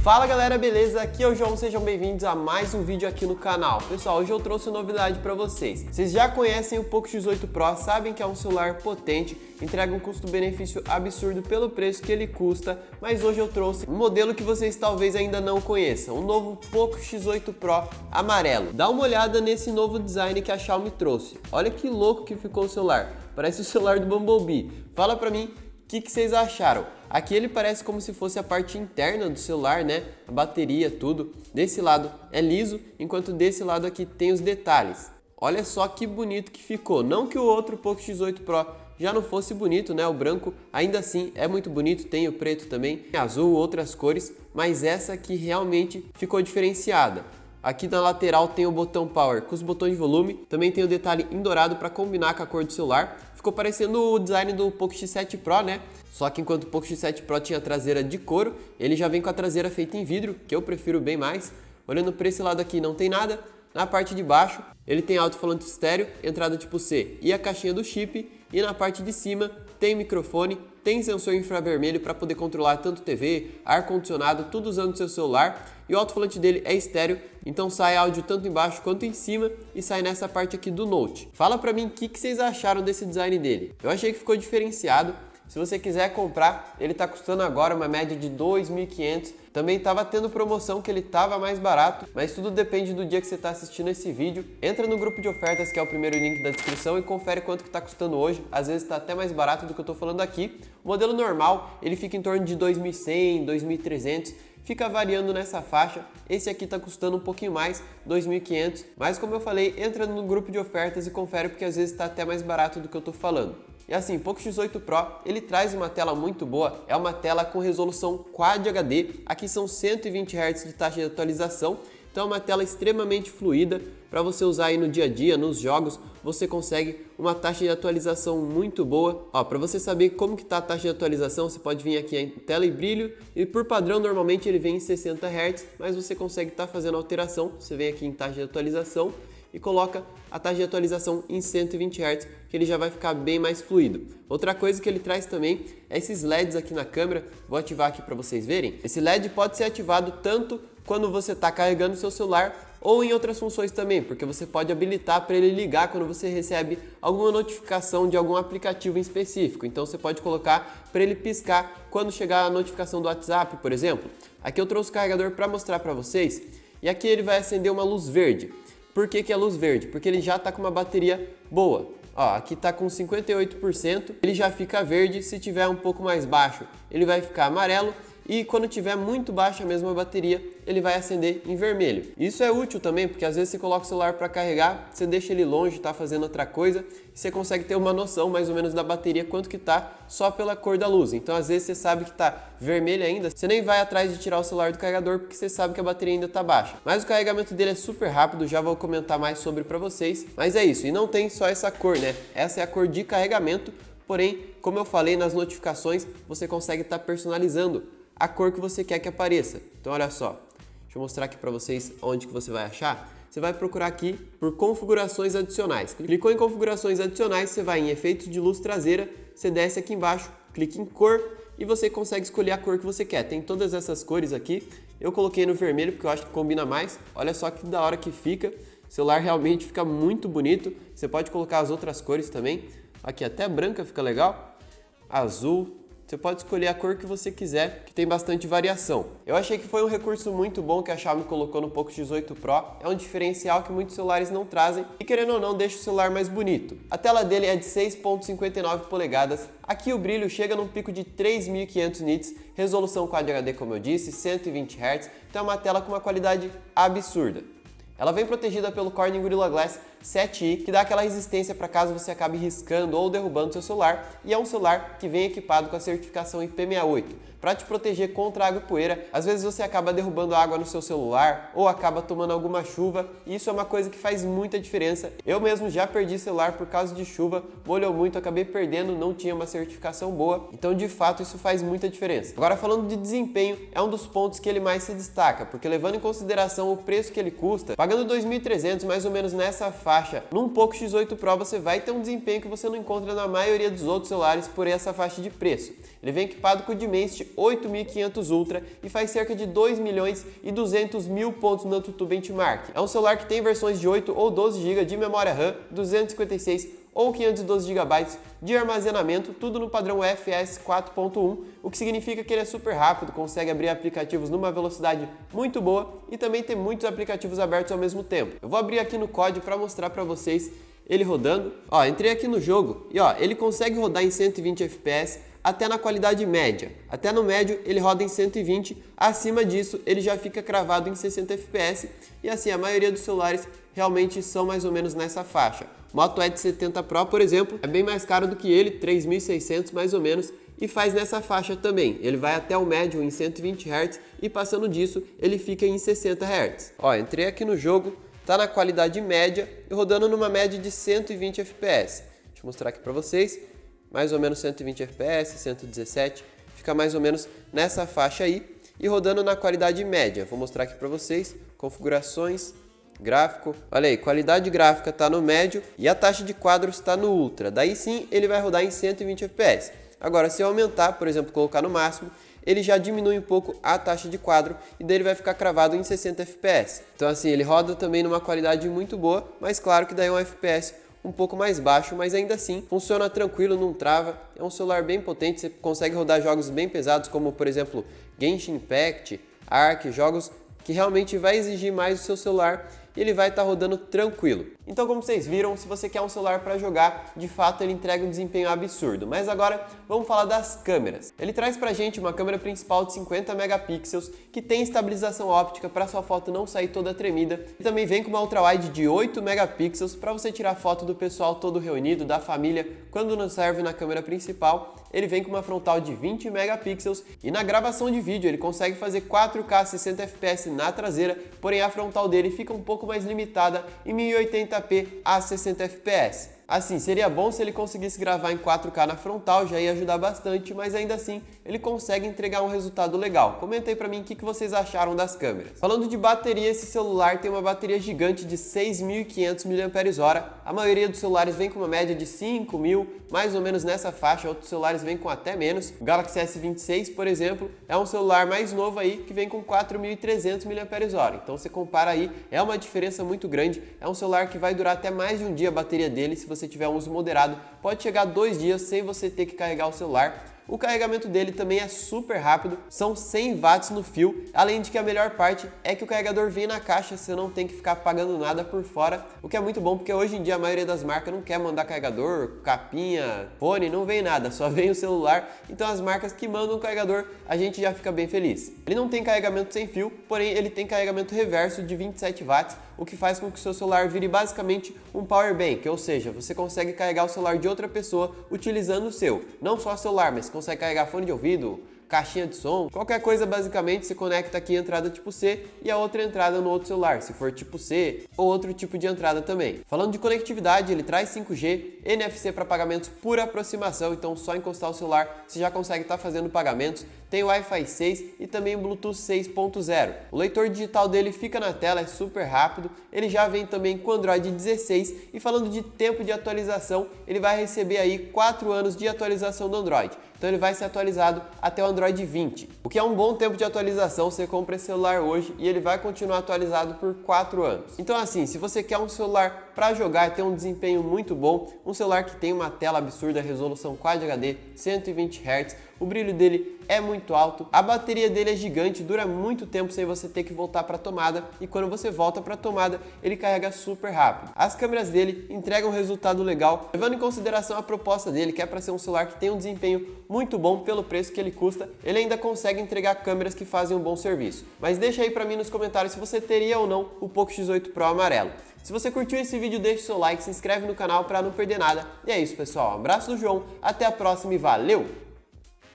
Fala galera, beleza? Aqui é o João, sejam bem-vindos a mais um vídeo aqui no canal. Pessoal, hoje eu trouxe novidade para vocês. Vocês já conhecem o Poco X8 Pro, sabem que é um celular potente, entrega um custo-benefício absurdo pelo preço que ele custa, mas hoje eu trouxe um modelo que vocês talvez ainda não conheçam, o novo Poco X8 Pro amarelo. Dá uma olhada nesse novo design que a Xiaomi trouxe. Olha que louco que ficou o celular, parece o celular do Bumblebee. Fala pra mim o que vocês acharam. Aqui ele parece como se fosse a parte interna do celular, né? A bateria, tudo. Desse lado é liso, enquanto desse lado aqui tem os detalhes. Olha só que bonito que ficou. Não que o outro Poco X8 Pro já não fosse bonito, né? O branco ainda assim é muito bonito, tem o preto também, azul, outras cores, mas essa aqui realmente ficou diferenciada. Aqui na lateral tem o botão Power com os botões de volume, também tem o detalhe em dourado para combinar com a cor do celular. Ficou parecendo o design do Poco X7 Pro, né? Só que enquanto o Poco X7 Pro tinha a traseira de couro, ele já vem com a traseira feita em vidro, que eu prefiro bem mais. Olhando para esse lado aqui não tem nada. Na parte de baixo ele tem alto-falante estéreo, entrada tipo C e a caixinha do chip. E na parte de cima tem microfone, tem sensor infravermelho para poder controlar tanto TV, ar-condicionado, tudo usando o seu celular. E o alto-falante dele é estéreo, então sai áudio tanto embaixo quanto em cima e sai nessa parte aqui do Note. Fala pra mim o que vocês acharam desse design dele. Eu achei que ficou diferenciado. Se você quiser comprar, ele tá custando agora uma média de R$ 2.500. Também estava tendo promoção que ele estava mais barato, mas tudo depende do dia que você está assistindo esse vídeo. Entra no grupo de ofertas, que é o primeiro link da descrição, e confere quanto que está custando hoje. Às vezes está até mais barato do que eu estou falando aqui. O modelo normal, ele fica em torno de 2.100, 2.300. Fica variando nessa faixa. Esse aqui está custando um pouquinho mais, 2.500. Mas como eu falei, entra no grupo de ofertas e confere, porque às vezes está até mais barato do que eu estou falando. E assim, Poco X8 Pro, ele traz uma tela muito boa, é uma tela com resolução Quad HD, aqui são 120 Hz de taxa de atualização, então é uma tela extremamente fluida, para você usar aí no dia a dia, nos jogos, você consegue uma taxa de atualização muito boa. Ó, para você saber como que tá a taxa de atualização, você pode vir aqui em tela e brilho, e por padrão normalmente ele vem em 60 Hz, mas você consegue estar fazendo alteração, você vem aqui em taxa de atualização, e coloca a taxa de atualização em 120 Hz, que ele já vai ficar bem mais fluido. Outra coisa que ele traz também é esses LEDs aqui na câmera, vou ativar aqui para vocês verem. Esse LED pode ser ativado tanto quando você está carregando o seu celular ou em outras funções também, porque você pode habilitar para ele ligar quando você recebe alguma notificação de algum aplicativo em específico. Então você pode colocar para ele piscar quando chegar a notificação do WhatsApp, por exemplo. Aqui eu trouxe o carregador para mostrar para vocês e aqui ele vai acender uma luz verde. Por que é luz verde? Porque ele já está com uma bateria boa. Ó, aqui está com 58%, ele já fica verde. Se tiver um pouco mais baixo, ele vai ficar amarelo. E quando tiver muito baixa a mesma bateria, ele vai acender em vermelho. Isso é útil também, porque às vezes você coloca o celular para carregar, você deixa ele longe, está fazendo outra coisa, e você consegue ter uma noção mais ou menos da bateria, quanto que tá só pela cor da luz. Então às vezes você sabe que tá vermelho ainda, você nem vai atrás de tirar o celular do carregador, porque você sabe que a bateria ainda tá baixa. Mas o carregamento dele é super rápido, já vou comentar mais sobre para vocês. Mas é isso, e não tem só essa cor, né? Essa é a cor de carregamento, porém, como eu falei nas notificações, você consegue estar personalizando a cor que você quer que apareça. Então olha só, deixa eu mostrar aqui para vocês onde que você vai achar. Você vai procurar aqui por configurações adicionais. Clicou em configurações adicionais, você vai em efeitos de luz traseira, você desce aqui embaixo, clica em cor e você consegue escolher a cor que você quer. Tem todas essas cores aqui, eu coloquei no vermelho porque eu acho que combina mais. Olha só que da hora que fica, o celular realmente fica muito bonito. Você pode colocar as outras cores também, aqui até branca fica legal, azul. Você pode escolher a cor que você quiser, que tem bastante variação. Eu achei que foi um recurso muito bom que a Xiaomi colocou no Poco X8 Pro. É um diferencial que muitos celulares não trazem e, querendo ou não, deixa o celular mais bonito. A tela dele é de 6.59 polegadas. Aqui o brilho chega num pico de 3.500 nits, resolução Quad HD, como eu disse, 120 Hz. Então é uma tela com uma qualidade absurda. Ela vem protegida pelo Corning Gorilla Glass 7i, que dá aquela resistência para caso você acabe riscando ou derrubando seu celular, e é um celular que vem equipado com a certificação IP68, para te proteger contra água e poeira. Às vezes você acaba derrubando água no seu celular ou acaba tomando alguma chuva, e isso é uma coisa que faz muita diferença. Eu mesmo já perdi celular por causa de chuva, molhou muito, acabei perdendo, não tinha uma certificação boa, então de fato isso faz muita diferença. Agora falando de desempenho, é um dos pontos que ele mais se destaca, porque levando em consideração o preço que ele custa, Pagando R$ 2.300, mais ou menos nessa faixa, num Poco X8 Pro você vai ter um desempenho que você não encontra na maioria dos outros celulares por essa faixa de preço. Ele vem equipado com o Dimensity 8500 Ultra e faz cerca de 2.200.000 pontos no AnTuTu Benchmark. É um celular que tem versões de 8 ou 12 GB de memória RAM, 256 ou 512 GB de armazenamento, tudo no padrão UFS 4.1, o que significa que ele é super rápido, consegue abrir aplicativos numa velocidade muito boa e também tem muitos aplicativos abertos ao mesmo tempo. Eu vou abrir aqui no COD para mostrar para vocês ele rodando. Ó, entrei aqui no jogo e ó, ele consegue rodar em 120 FPS até na qualidade média. Até no médio ele roda em 120, acima disso ele já fica cravado em 60 FPS e assim a maioria dos celulares realmente são mais ou menos nessa faixa. O Moto Edge 70 Pro, por exemplo, é bem mais caro do que ele, 3.600 mais ou menos, e faz nessa faixa também. Ele vai até o médio em 120 Hz e passando disso ele fica em 60 Hz. Ó, entrei aqui no jogo, tá na qualidade média e rodando numa média de 120 FPS. Deixa eu mostrar aqui para vocês, mais ou menos 120 FPS, 117, fica mais ou menos nessa faixa aí e rodando na qualidade média. Vou mostrar aqui para vocês, configurações, gráfico, olha aí, qualidade gráfica está no médio e a taxa de quadros está no ultra, daí sim ele vai rodar em 120 fps. Agora se eu aumentar, por exemplo, colocar no máximo, ele já diminui um pouco a taxa de quadro e daí ele vai ficar cravado em 60 fps. Então assim, ele roda também numa qualidade muito boa, mas claro que daí é um FPS um pouco mais baixo, mas ainda assim funciona tranquilo, não trava, é um celular bem potente, você consegue rodar jogos bem pesados como por exemplo Genshin Impact, Ark, jogos que realmente vai exigir mais do seu celular e ele vai estar rodando tranquilo. Então, como vocês viram, se você quer um celular para jogar, de fato ele entrega um desempenho absurdo. Mas agora vamos falar das câmeras. Ele traz pra gente uma câmera principal de 50 megapixels que tem estabilização óptica para sua foto não sair toda tremida. E também vem com uma ultrawide de 8 megapixels para você tirar foto do pessoal todo reunido, da família, quando não serve na câmera principal. Ele vem com uma frontal de 20 megapixels e na gravação de vídeo ele consegue fazer 4K 60 fps na traseira, porém a frontal dele fica um pouco mais limitada em 1080p a 60 fps. Assim, seria bom se ele conseguisse gravar em 4K na frontal, já ia ajudar bastante, mas ainda assim ele consegue entregar um resultado legal. Comenta aí pra mim o que vocês acharam das câmeras. Falando de bateria, esse celular tem uma bateria gigante de 6.500 mAh. A maioria dos celulares vem com uma média de 5.000, mais ou menos nessa faixa, outros celulares vêm com até menos. O Galaxy S26, por exemplo, é um celular mais novo aí que vem com 4.300 mAh. Então você compara aí, é uma diferença muito grande. É um celular que vai durar até mais de um dia a bateria dele, se você tiver um uso moderado, pode chegar a 2 dias sem você ter que carregar o celular. O carregamento dele também é super rápido, são 100 watts no fio, além de que a melhor parte é que o carregador vem na caixa, você não tem que ficar pagando nada por fora, o que é muito bom porque hoje em dia a maioria das marcas não quer mandar carregador, capinha, fone, não vem nada, só vem o celular, então as marcas que mandam o carregador a gente já fica bem feliz. Ele não tem carregamento sem fio, porém ele tem carregamento reverso de 27 watts, o que faz com que o seu celular vire basicamente um power bank, ou seja, você consegue carregar o celular de outra pessoa utilizando o seu, não só o celular, mas consegue carregar fone de ouvido, caixinha de som, qualquer coisa basicamente. Você conecta aqui a entrada tipo C e a outra entrada no outro celular, se for tipo C ou outro tipo de entrada também. Falando de conectividade, ele traz 5G, NFC para pagamentos por aproximação, então só encostar o celular você já consegue estar fazendo pagamentos. Tem Wi-Fi 6 e também Bluetooth 6.0. O leitor digital dele fica na tela, é super rápido. Ele já vem também com Android 16 e falando de tempo de atualização, ele vai receber aí 4 anos de atualização do Android. Então ele vai ser atualizado até o Android 20, o que é um bom tempo de atualização. Você compra esse celular hoje e ele vai continuar atualizado por 4 anos. Então assim, se você quer um celular para jogar e ter um desempenho muito bom, um celular que tem uma tela absurda, resolução Quad HD, 120 Hz, o brilho dele é muito alto, a bateria dele é gigante, dura muito tempo sem você ter que voltar para a tomada e quando você volta para a tomada ele carrega super rápido. As câmeras dele entregam um resultado legal, levando em consideração a proposta dele, que é para ser um celular que tem um desempenho muito bom pelo preço que ele custa, ele ainda consegue entregar câmeras que fazem um bom serviço. Mas deixa aí para mim nos comentários se você teria ou não o Poco X8 Pro amarelo. Se você curtiu esse vídeo, deixa o seu like, se inscreve no canal para não perder nada. E é isso, pessoal. Um abraço do João, até a próxima e valeu!